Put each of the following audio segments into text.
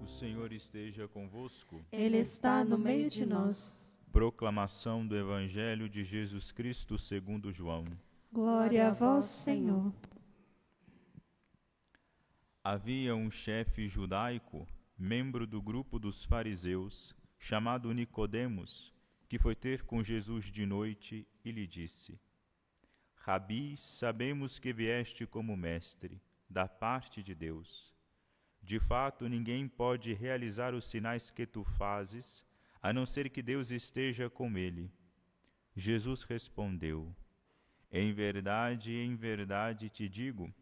O Senhor esteja convosco. Ele está no meio de nós. Proclamação do Evangelho de Jesus Cristo segundo João. Glória a vós, Senhor. Havia um chefe judaico, membro do grupo dos fariseus, chamado Nicodemos, que foi ter com Jesus de noite e lhe disse: Rabi, sabemos que vieste como mestre, da parte de Deus. De fato, ninguém pode realizar os sinais que tu fazes, a não ser que Deus esteja com ele. Jesus respondeu: em verdade te digo,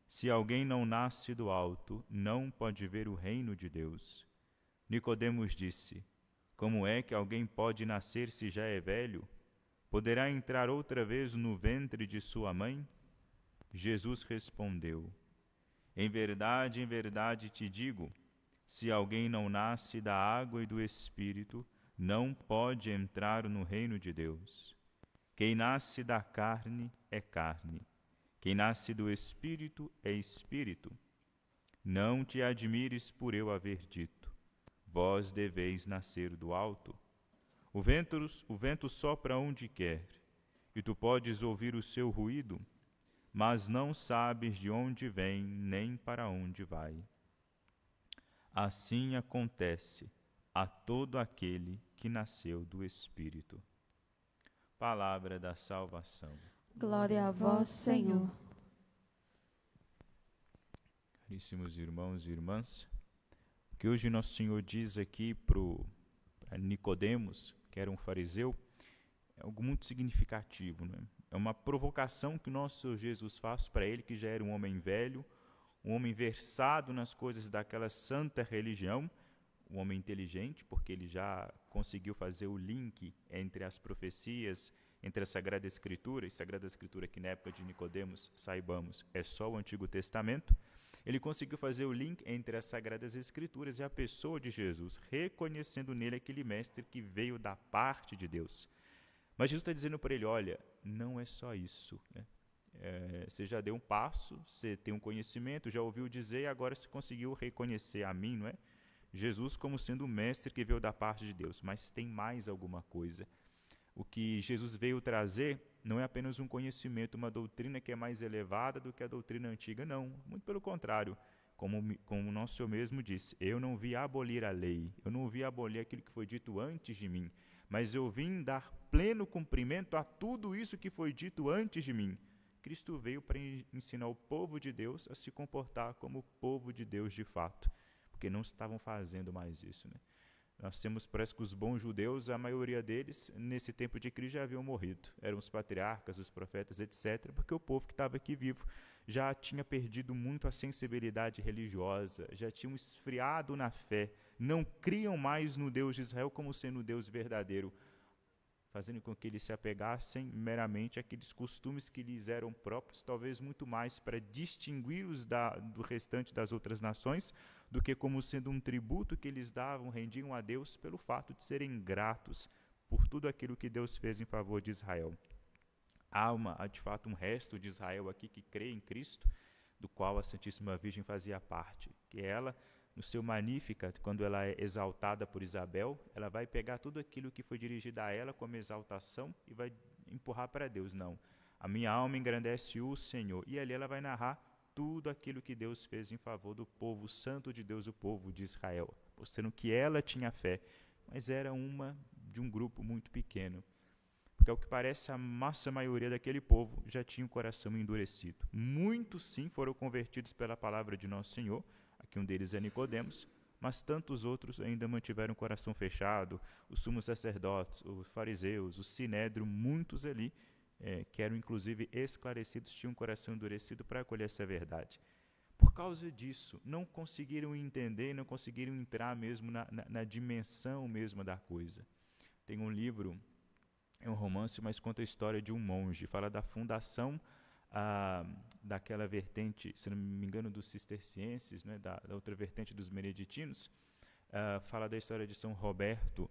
se alguém não nasce do alto, não pode ver o reino de Deus. Nicodemos disse: como é que alguém pode nascer se já é velho? Poderá entrar outra vez no ventre de sua mãe? Jesus respondeu: em verdade te digo, se alguém não nasce da água e do Espírito, não pode entrar no reino de Deus. Quem nasce da carne é carne, quem nasce do Espírito é Espírito. Não te admires por eu haver dito: vós deveis nascer do alto. O vento sopra onde quer, e tu podes ouvir o seu ruído, mas não sabes de onde vem nem para onde vai. Assim acontece a todo aquele que nasceu do Espírito. Palavra da salvação. Glória a vós, Senhor. Caríssimos irmãos e irmãs, o que hoje Nosso Senhor diz aqui para Nicodemos, que era um fariseu, é algo muito significativo, né? É uma provocação que nosso Senhor Jesus faz para ele, que já era um homem velho, um homem versado nas coisas daquela santa religião, um homem inteligente, porque ele já conseguiu fazer o link entre as profecias, entre a Sagrada Escritura, e Sagrada Escritura que na época de Nicodemos, saibamos, é só o Antigo Testamento. Ele conseguiu fazer o link entre as Sagradas Escrituras e a pessoa de Jesus, reconhecendo nele aquele mestre que veio da parte de Deus. Mas Jesus está dizendo para ele: olha, não é só isso, né? Você já deu um passo, você tem um conhecimento, já ouviu dizer, e agora você conseguiu reconhecer a mim, não é? Jesus como sendo o mestre que veio da parte de Deus, mas tem mais alguma coisa. O que Jesus veio trazer não é apenas um conhecimento, uma doutrina que é mais elevada do que a doutrina antiga, não. Muito pelo contrário, como o nosso Senhor mesmo disse: eu não vim abolir a lei, eu não vim abolir aquilo que foi dito antes de mim, mas eu vim dar pleno cumprimento a tudo isso que foi dito antes de mim. Cristo veio para ensinar o povo de Deus a se comportar como o povo de Deus de fato, porque não estavam fazendo mais isso, né? Nós temos, parece que os bons judeus, a maioria deles, nesse tempo de Cristo, já haviam morrido. Eram os patriarcas, os profetas, etc., porque o povo que estava aqui vivo já tinha perdido muito a sensibilidade religiosa, já tinham esfriado na fé, não criam mais no Deus de Israel como sendo o Deus verdadeiro, fazendo com que eles se apegassem meramente àqueles costumes que lhes eram próprios, talvez muito mais para distingui-los do restante das outras nações, do que como sendo um tributo que eles davam, rendiam a Deus pelo fato de serem gratos por tudo aquilo que Deus fez em favor de Israel. Há de fato um resto de Israel aqui que crê em Cristo, do qual a Santíssima Virgem fazia parte, que ela, no seu Magnificat, quando ela é exaltada por Isabel, ela vai pegar tudo aquilo que foi dirigido a ela como exaltação e vai empurrar para Deus. Não, a minha alma engrandece o Senhor. E ali ela vai narrar tudo aquilo que Deus fez em favor do povo santo de Deus, o povo de Israel, mostrando que ela tinha fé, mas era uma de um grupo muito pequeno. Porque ao que parece, a massa maioria daquele povo já tinha o coração endurecido. Muitos, sim, foram convertidos pela palavra de Nosso Senhor. Aqui um deles é Nicodemos, mas tantos outros ainda mantiveram o coração fechado. Os sumos sacerdotes, os fariseus, o sinédrio, muitos ali, que eram inclusive esclarecidos, tinham um coração endurecido para acolher essa verdade. Por causa disso, não conseguiram entender, não conseguiram entrar mesmo na dimensão mesma da coisa. Tem um livro, é um romance, mas conta a história de um monge, fala da fundação daquela vertente, se não me engano, dos cistercienses, né, da outra vertente dos beneditinos, fala da história de São Roberto,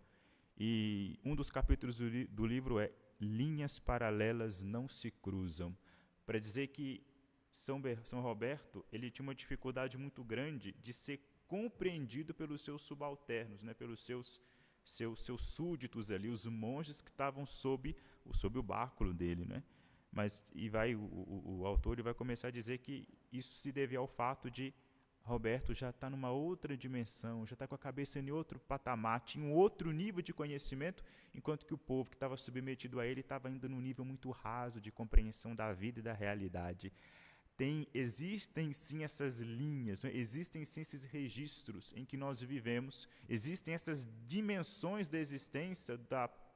e um dos capítulos do livro é Linhas Paralelas Não Se Cruzam, para dizer que São Roberto ele tinha uma dificuldade muito grande de ser compreendido pelos seus subalternos, né, pelos seus súditos ali, os monges que estavam sob o báculo dele, né? Mas o autor ele vai começar a dizer que isso se deve ao fato de Roberto já está numa outra dimensão, já está com a cabeça em outro patamar, tinha um outro nível de conhecimento, enquanto que o povo que estava submetido a ele estava ainda num nível muito raso de compreensão da vida e da realidade. Existem sim essas linhas, né? Existem sim esses registros em que nós vivemos, existem essas dimensões da existência,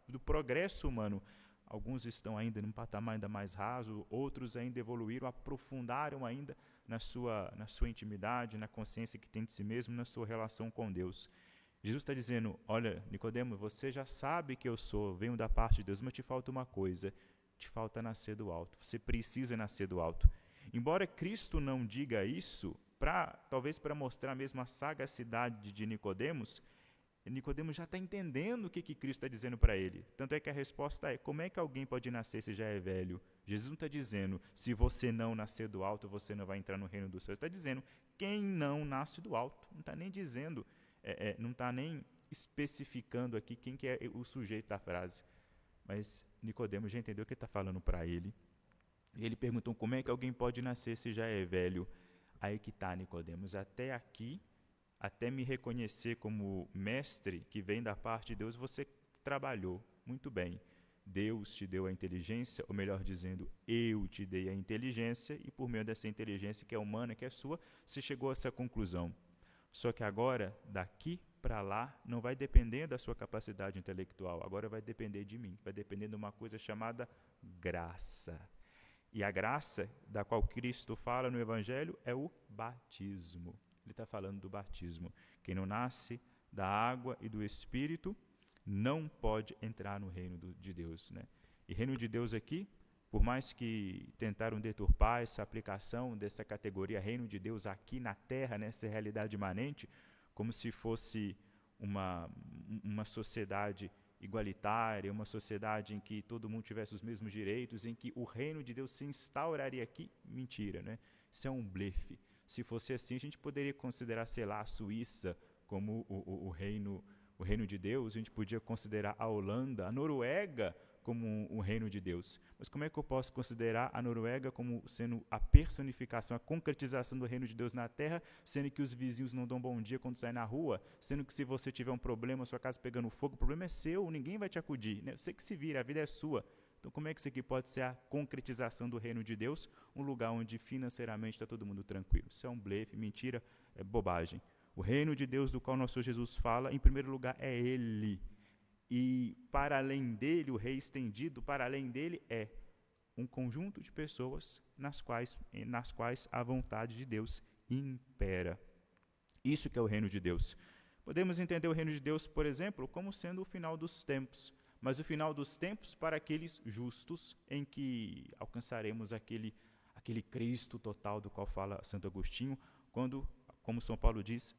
do progresso humano. Alguns estão ainda num patamar ainda mais raso, outros ainda evoluíram, aprofundaram ainda na sua intimidade, na consciência que tem de si mesmo, na sua relação com Deus. Jesus está dizendo, olha, Nicodemo, você já sabe que eu venho da parte de Deus, mas te falta uma coisa, te falta nascer do alto, você precisa nascer do alto. Embora Cristo não diga isso, talvez para mostrar mesmo a sagacidade de Nicodemos já está entendendo o que Cristo está dizendo para ele. Tanto é que a resposta é, como é que alguém pode nascer se já é velho? Jesus não está dizendo, se você não nascer do alto, você não vai entrar no reino dos céus. Está dizendo, quem não nasce do alto. Não está nem dizendo, não está nem especificando aqui quem que é o sujeito da frase. Mas Nicodemo já entendeu o que está falando para ele. E ele perguntou, como é que alguém pode nascer se já é velho? Aí que está, Nicodemos, até aqui, até me reconhecer como mestre que vem da parte de Deus, você trabalhou muito bem. Deus te deu a inteligência, ou melhor dizendo, eu te dei a inteligência, e por meio dessa inteligência que é humana, que é sua, você chegou a essa conclusão. Só que agora, daqui para lá, não vai depender da sua capacidade intelectual, agora vai depender de mim, vai depender de uma coisa chamada graça. E a graça da qual Cristo fala no Evangelho é o batismo. Ele está falando do batismo. Quem não nasce da água e do Espírito não pode entrar no reino de Deus, né? E reino de Deus aqui, por mais que tentaram deturpar essa aplicação dessa categoria reino de Deus aqui na Terra, nessa realidade imanente, como se fosse uma sociedade igualitária, uma sociedade em que todo mundo tivesse os mesmos direitos, em que o reino de Deus se instauraria aqui, mentira, né? Isso é um blefe. Se fosse assim, a gente poderia considerar, sei lá, a Suíça como o reino de Deus, a gente podia considerar a Holanda, a Noruega como o reino de Deus. Mas como é que eu posso considerar a Noruega como sendo a personificação, a concretização do reino de Deus na Terra, sendo que os vizinhos não dão bom dia quando saem na rua, sendo que se você tiver um problema, sua casa pegando fogo, o problema é seu, ninguém vai te acudir, né? Você que se vira, a vida é sua. Então, como é que isso aqui pode ser a concretização do reino de Deus? Um lugar onde financeiramente está todo mundo tranquilo. Isso é um blefe, mentira, é bobagem. O reino de Deus do qual nosso Jesus fala, em primeiro lugar, é Ele. E para além dele, o rei estendido, para além dele, é um conjunto de pessoas nas quais a vontade de Deus impera. Isso que é o reino de Deus. Podemos entender o reino de Deus, por exemplo, como sendo o final dos tempos. Mas o final dos tempos para aqueles justos, em que alcançaremos aquele Cristo total do qual fala Santo Agostinho, quando, como São Paulo diz,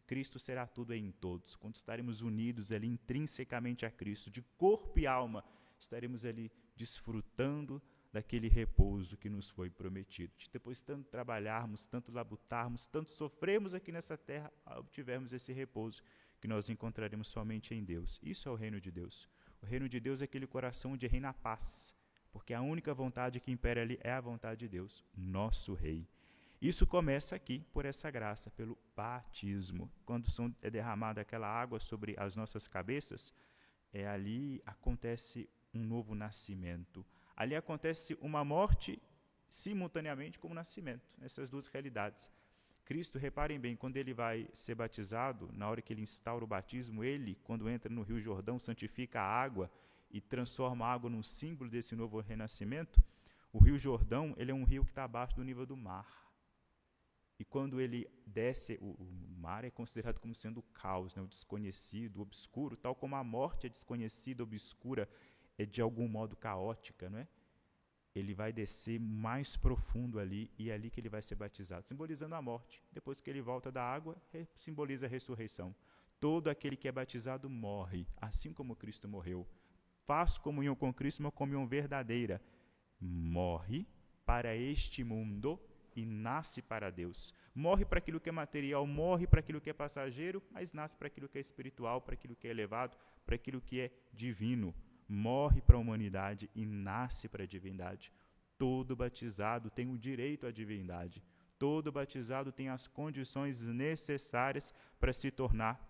Cristo será tudo em todos. Quando estaremos unidos ali intrinsecamente a Cristo, de corpo e alma, estaremos ali desfrutando daquele repouso que nos foi prometido. Depois tanto trabalharmos, tanto labutarmos, tanto sofremos aqui nessa terra, obtivermos esse repouso que nós encontraremos somente em Deus. Isso é o reino de Deus. O reino de Deus é aquele coração onde reina a paz, porque a única vontade que impera ali é a vontade de Deus, nosso Rei. Isso começa aqui por essa graça, pelo batismo. Quando é derramada aquela água sobre as nossas cabeças, ali acontece um novo nascimento. Ali acontece uma morte simultaneamente com o nascimento, essas duas realidades. Cristo, reparem bem, quando ele vai ser batizado, na hora que ele instaura o batismo, ele, quando entra no Rio Jordão, santifica a água e transforma a água num símbolo desse novo renascimento. O Rio Jordão, ele é um rio que está abaixo do nível do mar. E quando ele desce, o mar é considerado como sendo o caos, né, o desconhecido, o obscuro, tal como a morte é desconhecida, obscura, é de algum modo caótica, não é? Ele vai descer mais profundo ali, e é ali que ele vai ser batizado, simbolizando a morte. Depois que ele volta da água, simboliza a ressurreição. Todo aquele que é batizado morre, assim como Cristo morreu. Faz comunhão com Cristo, uma comunhão verdadeira. Morre para este mundo e nasce para Deus. Morre para aquilo que é material, morre para aquilo que é passageiro, mas nasce para aquilo que é espiritual, para aquilo que é elevado, para aquilo que é divino. Morre para a humanidade e nasce para a divindade. Todo batizado tem o direito à divindade. Todo batizado tem as condições necessárias para se tornar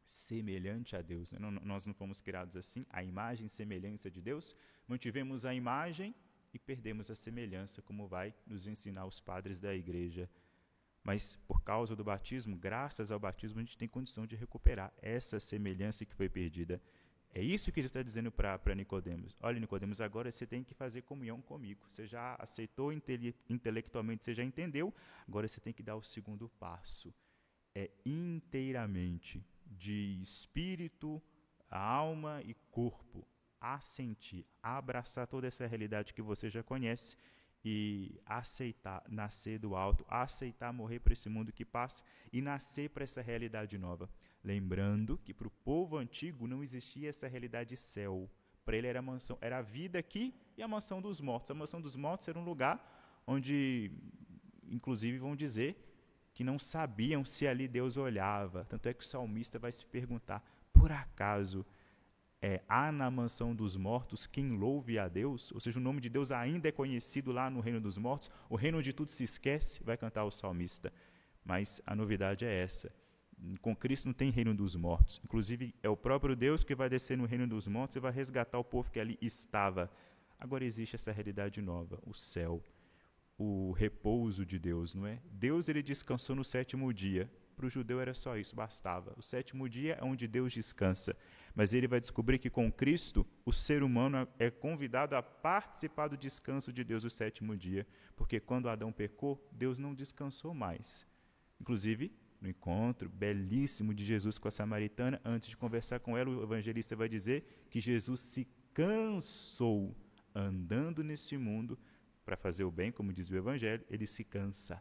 semelhante a Deus. Nós não fomos criados assim, a imagem e semelhança de Deus. Mantivemos a imagem e perdemos a semelhança, como vai nos ensinar os padres da igreja. Mas por causa do batismo, graças ao batismo, a gente tem condição de recuperar essa semelhança que foi perdida. É isso que Jesus está dizendo para Nicodemos. Olha, Nicodemos, agora você tem que fazer comunhão comigo. Você já aceitou intelectualmente, você já entendeu, agora você tem que dar o segundo passo. É inteiramente, de espírito, alma e corpo, assentir, abraçar toda essa realidade que você já conhece e aceitar nascer do alto, aceitar morrer para esse mundo que passa e nascer para essa realidade nova. Lembrando que para o povo antigo não existia essa realidade céu. Para ele era a mansão, era a vida aqui e a mansão dos mortos. A mansão dos mortos era um lugar onde, inclusive, vão dizer que não sabiam se ali Deus olhava. Tanto é que o salmista vai se perguntar, por acaso há na mansão dos mortos quem louve a Deus? Ou seja, o nome de Deus ainda é conhecido lá no reino dos mortos, o reino onde tudo se esquece, vai cantar o salmista. Mas a novidade é essa. Com Cristo não tem reino dos mortos. Inclusive, é o próprio Deus que vai descer no reino dos mortos e vai resgatar o povo que ali estava. Agora existe essa realidade nova, o céu, o repouso de Deus, não é? Deus, ele descansou no 7º dia. Para o judeu era só isso, bastava. O 7º dia é onde Deus descansa. Mas ele vai descobrir que com Cristo, o ser humano é convidado a participar do descanso de Deus no 7º dia. Porque quando Adão pecou, Deus não descansou mais. Inclusive, no encontro belíssimo de Jesus com a samaritana, antes de conversar com ela, o evangelista vai dizer que Jesus se cansou andando nesse mundo para fazer o bem, como diz o evangelho, ele se cansa.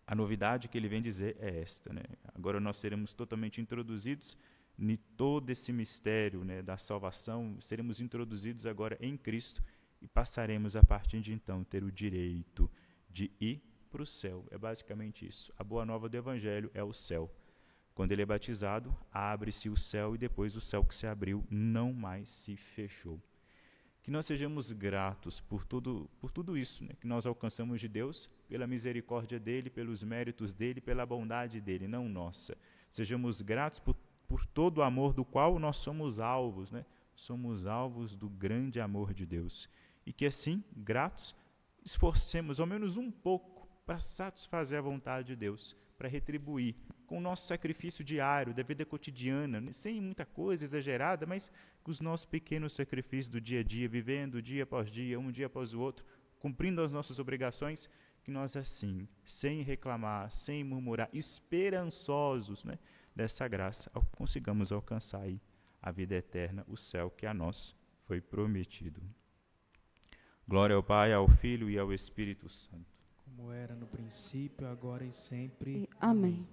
A novidade que ele vem dizer é esta, né? Agora nós seremos totalmente introduzidos em todo esse mistério, né, da salvação, seremos introduzidos agora em Cristo e passaremos a partir de então ter o direito de ir para o céu. É basicamente isso. A boa nova do evangelho é o céu. Quando ele é batizado, abre-se o céu e depois o céu que se abriu não mais se fechou. Que nós sejamos gratos por tudo isso, né, que nós alcançamos de Deus, pela misericórdia dele, pelos méritos dele, pela bondade dele, não nossa. Sejamos gratos por todo o amor do qual nós somos alvos, né? Somos alvos do grande amor de Deus. E que assim, gratos, esforcemos ao menos um pouco para satisfazer a vontade de Deus, para retribuir com o nosso sacrifício diário, da vida cotidiana, sem muita coisa exagerada, mas com os nossos pequenos sacrifícios do dia a dia, vivendo dia após dia, um dia após o outro, cumprindo as nossas obrigações, que nós assim, sem reclamar, sem murmurar, esperançosos, né, dessa graça, consigamos alcançar aí a vida eterna, o céu que a nós foi prometido. Glória ao Pai, ao Filho e ao Espírito Santo. Como era no princípio, agora e sempre. Amém.